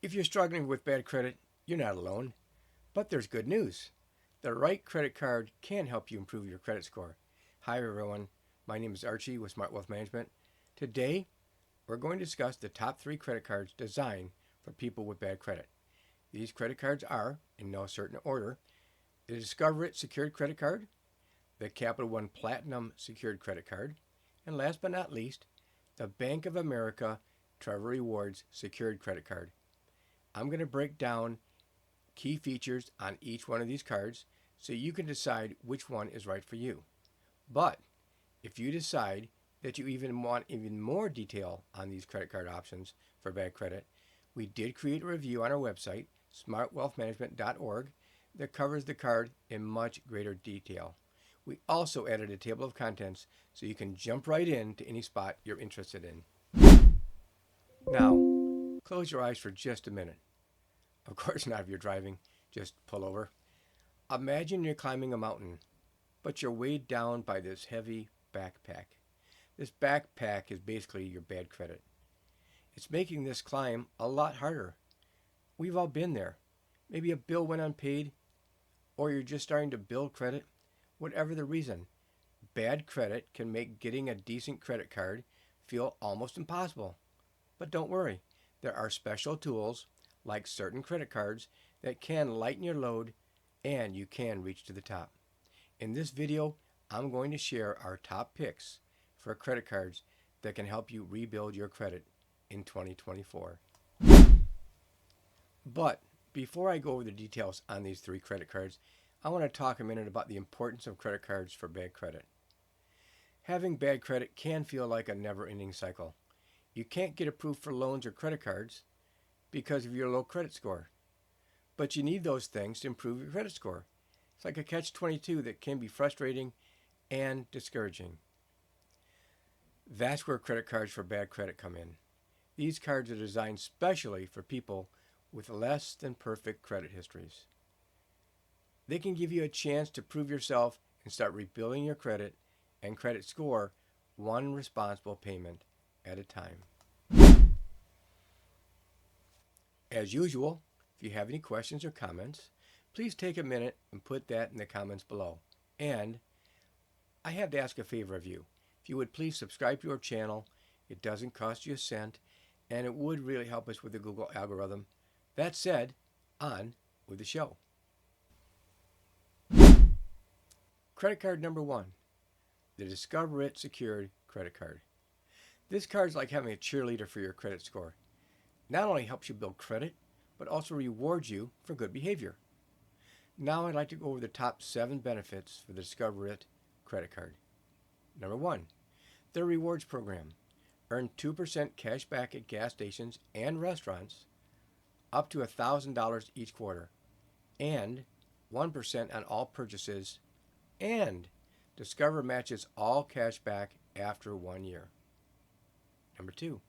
If you're struggling with bad credit, you're not alone. But there's good news. The right credit card can help you improve your credit score. Hi everyone, my name is Archie with Smart Wealth Management. Today, we're going to discuss the top 3 credit cards designed for people with bad credit. These credit cards are, in no certain order, the Discover It Secured credit card, the Capital One Platinum Secured credit card, and last but not least, the Bank of America Travel Rewards Secured credit card. I'm going to break down key features on each one of these cards so you can decide which one is right for you. But if you decide that you want even more detail on these credit card options for bad credit, we did create a review on our website, smartwealthmanagement.org, that covers the card in much greater detail. We also added a table of contents so you can jump right into any spot you're interested in. Now, close your eyes for just a minute. Of course not if you're driving, just pull over. Imagine you're climbing a mountain, but you're weighed down by this heavy backpack. This backpack is basically your bad credit. It's making this climb a lot harder. We've all been there. Maybe a bill went unpaid, or you're just starting to build credit. Whatever the reason, bad credit can make getting a decent credit card feel almost impossible. But don't worry, there are special tools like certain credit cards that can lighten your load and you can reach to the top. In this video, I'm going to share our top picks for credit cards that can help you rebuild your credit in 2024. But before I go over the details on these 3 credit cards, I want to talk a minute about the importance of credit cards for bad credit. Having bad credit can feel like a never-ending cycle. You can't get approved for loans or credit cards because of your low credit score. But you need those things to improve your credit score. It's like a catch-22 that can be frustrating and discouraging. That's where credit cards for bad credit come in. These cards are designed specially for people with less than perfect credit histories. They can give you a chance to prove yourself and start rebuilding your credit and credit score one responsible payment at a time. As usual, if you have any questions or comments, please take a minute and put that in the comments below. And I have to ask a favor of you. If you would please subscribe to our channel, it doesn't cost you a cent, and it would really help us with the Google algorithm. That said, on with the show. Credit card number 1, the Discover It Secured credit card. This card is like having a cheerleader for your credit score. Not only helps you build credit, but also rewards you for good behavior. Now I'd like to go over the top 7 benefits for the Discover It credit card. Number 1, their rewards program. Earn 2% cash back at gas stations and restaurants, up to $1,000 each quarter, and 1% on all purchases, and Discover matches all cash back after 1 year. Number 2,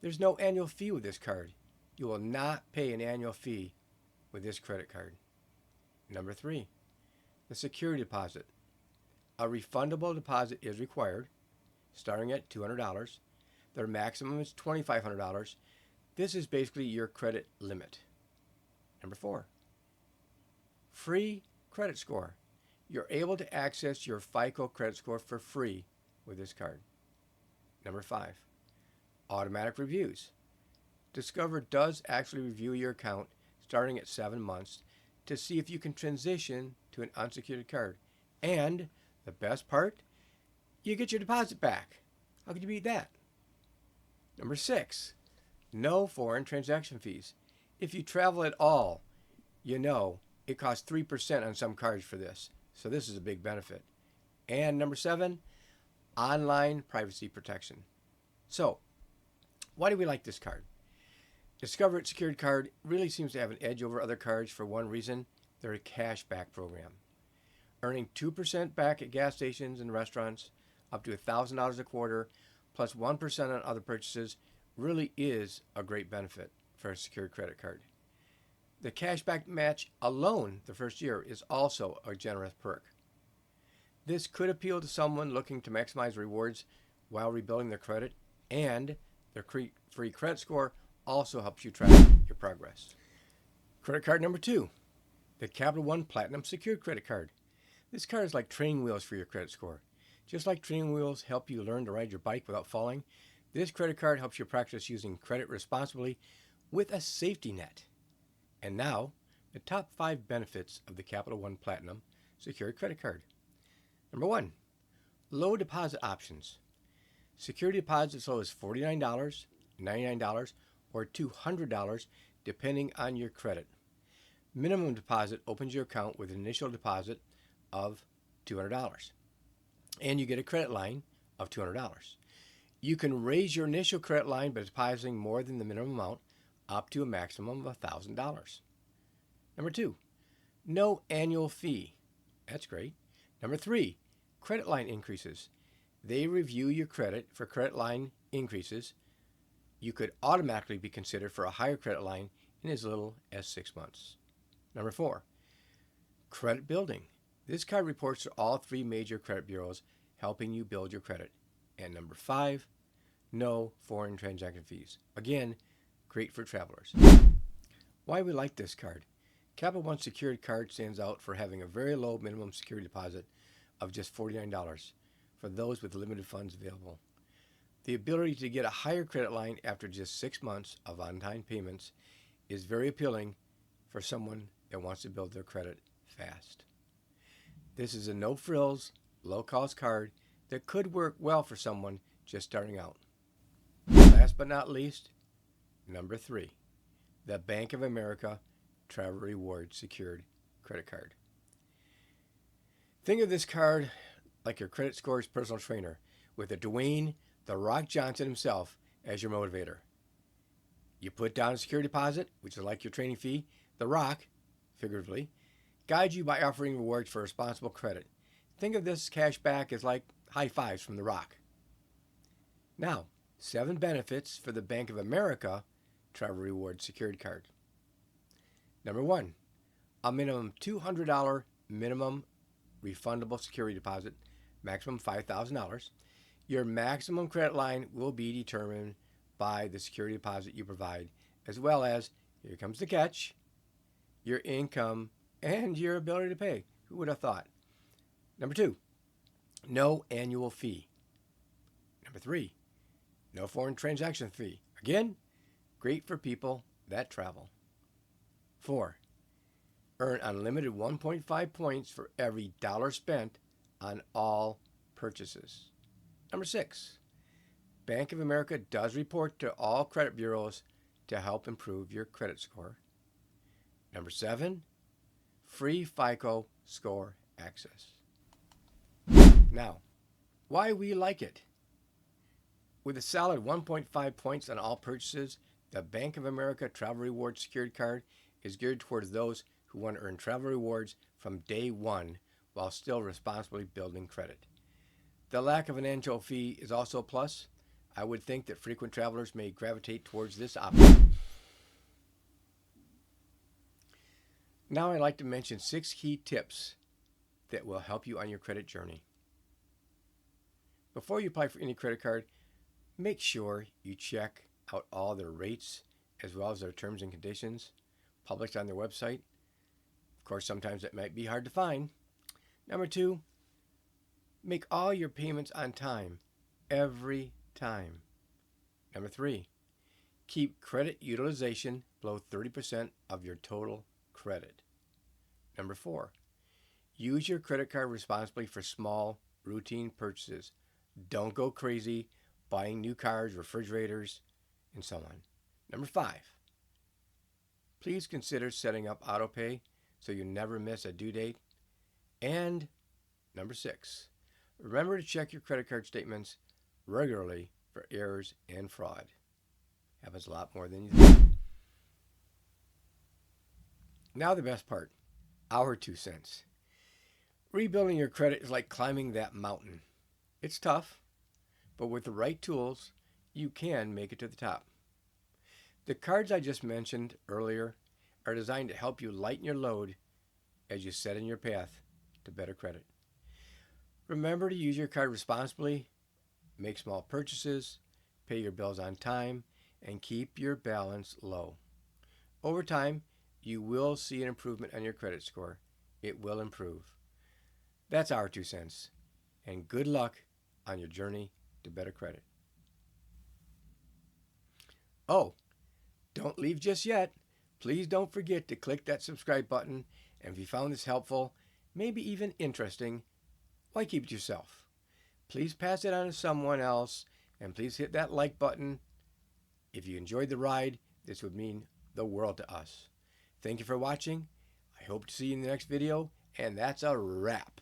there's no annual fee with this card. You will not pay an annual fee with this credit card. Number 3, the security deposit. A refundable deposit is required, starting at $200. Their maximum is $2,500. This is basically your credit limit. Number 4, free credit score. You're able to access your FICO credit score for free with this card. Number 5, automatic reviews. Discover does actually review your account starting at 7 months to see if you can transition to an unsecured card. And the best part, you get your deposit back. How could you beat that? Number 6, no foreign transaction fees. If you travel at all, you know it costs 3% on some cards for this. So this is a big benefit. And number 7, online privacy protection. So, why do we like this card? Discover It Secured card really seems to have an edge over other cards for one reason: their cash back program. Earning 2% back at gas stations and restaurants, up to $1,000 a quarter, plus 1% on other purchases, really is a great benefit for a secured credit card. The cashback match alone the first year is also a generous perk. This could appeal to someone looking to maximize rewards while rebuilding their credit, and their free credit score also helps you track your progress. Credit card number 2, the Capital One Platinum Secured credit card. This card is like training wheels for your credit score. Just like training wheels help you learn to ride your bike without falling, this credit card helps you practice using credit responsibly with a safety net. And now, the top 5 benefits of the Capital One Platinum Secured credit card. Number 1, low deposit options. Security deposits as low as $49, $99, or $200 depending on your credit. Minimum deposit opens your account with an initial deposit of $200, and you get a credit line of $200. You can raise your initial credit line by depositing more than the minimum amount up to a maximum of $1,000. Number 2, no annual fee. That's great. Number 3, credit line increases. They review your credit for credit line increases. You could automatically be considered for a higher credit line in as little as 6 months. Number 4, credit building. This card reports to all 3 major credit bureaus, helping you build your credit. And number 5, no foreign transaction fees. Again, great for travelers. Why we like this card? Capital One Secured card stands out for having a very low minimum security deposit of just $49 for those with limited funds available. The ability to get a higher credit line after just 6 months of on-time payments is very appealing for someone that wants to build their credit fast. This is a no-frills, low-cost card that could work well for someone just starting out. Last but not least, number 3, the Bank of America Travel Rewards Secured credit card. Think of this card like your credit score's personal trainer, with a Dwayne "The Rock" Johnson himself as your motivator. You put down a security deposit, which is like your training fee. The Rock, figuratively, guides you by offering rewards for responsible credit. Think of this cash back as like high fives from The Rock. Now, 7 benefits for the Bank of America Travel Rewards Secured card. Number 1, a minimum $200 minimum refundable security deposit, maximum $5,000. Your maximum credit line will be determined by the security deposit you provide, as well as, here comes the catch, your income and your ability to pay. Who would have thought? Number 2, no annual fee. Number 3, no foreign transaction fee. Again, great for people that travel. 4, earn unlimited 1.5 points for every dollar spent on all purchases. Number 6, Bank of America does report to all credit bureaus to help improve your credit score. Number 7, free FICO score access. Now, why we like it? With a solid 1.5 points on all purchases, the Bank of America Travel Rewards Secured card is geared towards those who want to earn travel rewards from day one while still responsibly building credit. The lack of an annual fee is also a plus. I would think that frequent travelers may gravitate towards this option. Now I'd like to mention 6 key tips that will help you on your credit journey. Before you apply for any credit card, make sure you check out all their rates as well as their terms and conditions published on their website. Of course, sometimes it might be hard to find. Number 2, make all your payments on time, every time. Number 3, keep credit utilization below 30% of your total credit. Number 4, use your credit card responsibly for small, routine purchases. Don't go crazy buying new cars, refrigerators, and so on. Number 5, please consider setting up autopay so you never miss a due date. And number 6, remember to check your credit card statements regularly for errors and fraud. Happens a lot more than you think. Now the best part, our 2 cents. Rebuilding your credit is like climbing that mountain. It's tough, but with the right tools, you can make it to the top. The cards I just mentioned earlier are designed to help you lighten your load as you set in your path to better credit. Remember to use your card responsibly, make small purchases, pay your bills on time, and keep your balance low. Over time, you will see an improvement on your credit score. It will improve. That's our 2 cents. And good luck on your journey to better credit. Oh, don't leave just yet. Please don't forget to click that subscribe button. And if you found this helpful, maybe even interesting, why keep it yourself? Please pass it on to someone else, and please hit that like button. If you enjoyed the ride, this would mean the world to us. Thank you for watching. I hope to see you in the next video, and that's a wrap.